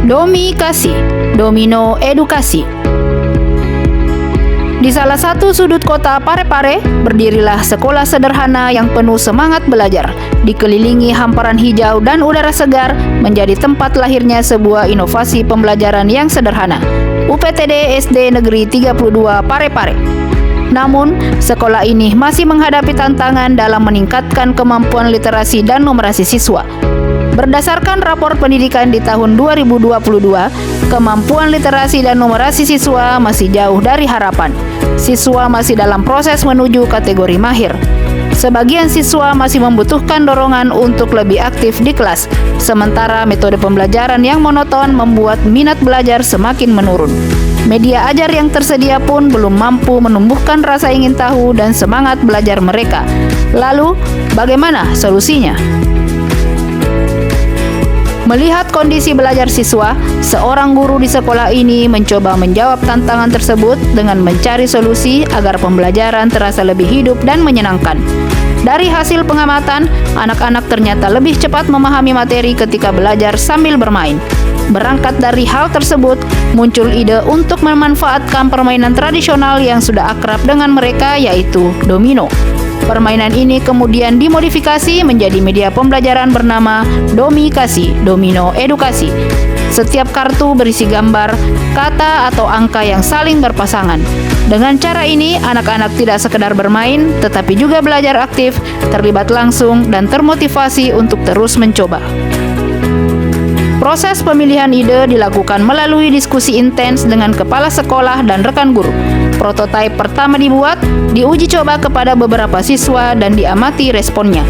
Domikasi, domino edukasi. Di salah satu sudut kota Parepare, berdirilah sekolah sederhana yang penuh semangat belajar. Dikelilingi hamparan hijau dan udara segar, menjadi tempat lahirnya sebuah inovasi pembelajaran yang sederhana. UPTD SD Negeri 32 Parepare. Namun, sekolah ini masih menghadapi tantangan dalam meningkatkan kemampuan literasi dan numerasi siswa. Berdasarkan rapor pendidikan di tahun 2022, kemampuan literasi dan numerasi siswa masih jauh dari harapan. Siswa masih dalam proses menuju kategori mahir. Sebagian siswa masih membutuhkan dorongan untuk lebih aktif di kelas, sementara metode pembelajaran yang monoton membuat minat belajar semakin menurun. Media ajar yang tersedia pun belum mampu menumbuhkan rasa ingin tahu dan semangat belajar mereka. Lalu, bagaimana solusinya? Melihat kondisi belajar siswa, seorang guru di sekolah ini mencoba menjawab tantangan tersebut dengan mencari solusi agar pembelajaran terasa lebih hidup dan menyenangkan. Dari hasil pengamatan, anak-anak ternyata lebih cepat memahami materi ketika belajar sambil bermain. Berangkat dari hal tersebut, muncul ide untuk memanfaatkan permainan tradisional yang sudah akrab dengan mereka, yaitu domino. Permainan ini kemudian dimodifikasi menjadi media pembelajaran bernama Domikasi, domino edukasi. Setiap kartu berisi gambar, kata atau angka yang saling berpasangan. Dengan cara ini, anak-anak tidak sekedar bermain, tetapi juga belajar aktif, terlibat langsung, dan termotivasi untuk terus mencoba. Proses pemilihan ide dilakukan melalui diskusi intens dengan kepala sekolah dan rekan guru. Prototipe pertama dibuat, diuji coba kepada beberapa siswa dan diamati responnya.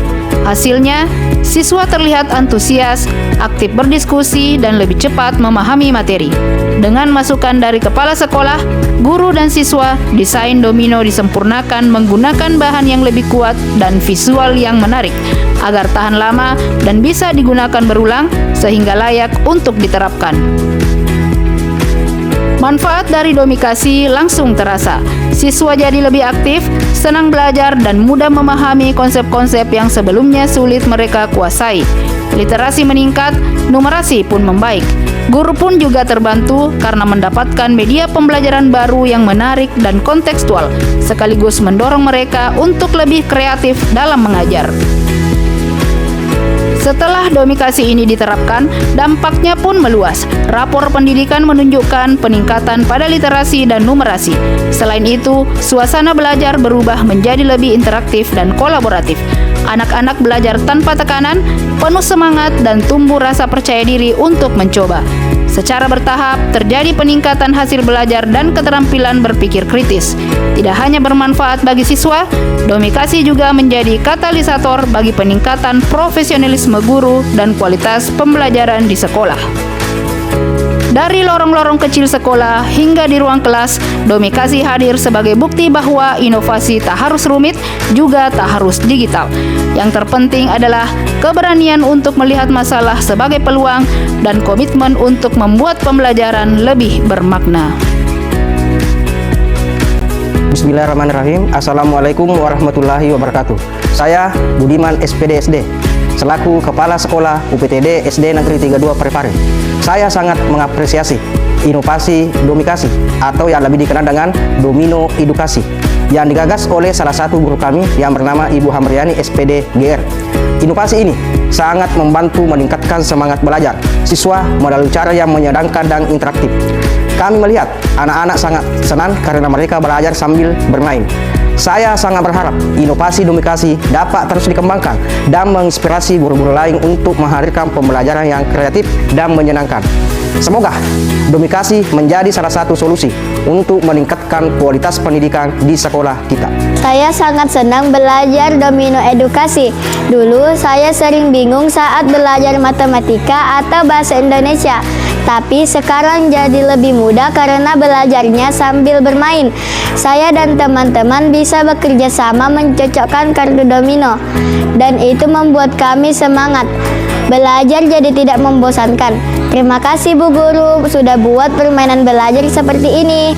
Hasilnya, siswa terlihat antusias, aktif berdiskusi, dan lebih cepat memahami materi. Dengan masukan dari kepala sekolah, guru dan siswa, desain domino disempurnakan menggunakan bahan yang lebih kuat dan visual yang menarik, agar tahan lama dan bisa digunakan berulang sehingga layak untuk diterapkan. Manfaat dari domikasi langsung terasa. Siswa jadi lebih aktif, senang belajar, dan mudah memahami konsep-konsep yang sebelumnya sulit mereka kuasai. Literasi meningkat, numerasi pun membaik. Guru pun juga terbantu karena mendapatkan media pembelajaran baru yang menarik dan kontekstual, sekaligus mendorong mereka untuk lebih kreatif dalam mengajar. Setelah domikasi ini diterapkan, dampaknya pun meluas. Rapor pendidikan menunjukkan peningkatan pada literasi dan numerasi. Selain itu, suasana belajar berubah menjadi lebih interaktif dan kolaboratif. Anak-anak belajar tanpa tekanan, penuh semangat, dan tumbuh rasa percaya diri untuk mencoba. Secara bertahap, terjadi peningkatan hasil belajar dan keterampilan berpikir kritis. Tidak hanya bermanfaat bagi siswa, domikasi juga menjadi katalisator bagi peningkatan profesionalisme guru dan kualitas pembelajaran di sekolah. Dari lorong-lorong kecil sekolah hingga di ruang kelas, domikasi hadir sebagai bukti bahwa inovasi tak harus rumit, juga tak harus digital. Yang terpenting adalah keberanian untuk melihat masalah sebagai peluang dan komitmen untuk membuat pembelajaran lebih bermakna. Bismillahirrahmanirrahim. Assalamualaikum warahmatullahi wabarakatuh. Saya Budiman SPD SD, selaku Kepala Sekolah UPTD SD Negeri 32 Parepare. Saya sangat mengapresiasi inovasi domikasi atau yang lebih dikenal dengan domino edukasi yang digagas oleh salah satu guru kami yang bernama Ibu Hamriani SPD GR. Inovasi ini sangat membantu meningkatkan semangat belajar siswa melalui cara yang menyenangkan dan interaktif. Kami melihat anak-anak sangat senang karena mereka belajar sambil bermain. Saya sangat berharap inovasi domikasi dapat terus dikembangkan dan menginspirasi guru-guru lain untuk menghadirkan pembelajaran yang kreatif dan menyenangkan. Semoga domikasi menjadi salah satu solusi untuk meningkatkan kualitas pendidikan di sekolah kita. Saya sangat senang belajar domino edukasi. Dulu saya sering bingung saat belajar matematika atau bahasa Indonesia. Tapi sekarang jadi lebih mudah karena belajarnya sambil bermain. Saya dan teman-teman bisa bekerja sama mencocokkan kartu domino, dan itu membuat kami semangat. Belajar jadi tidak membosankan. Terima kasih Bu Guru sudah buat permainan belajar seperti ini.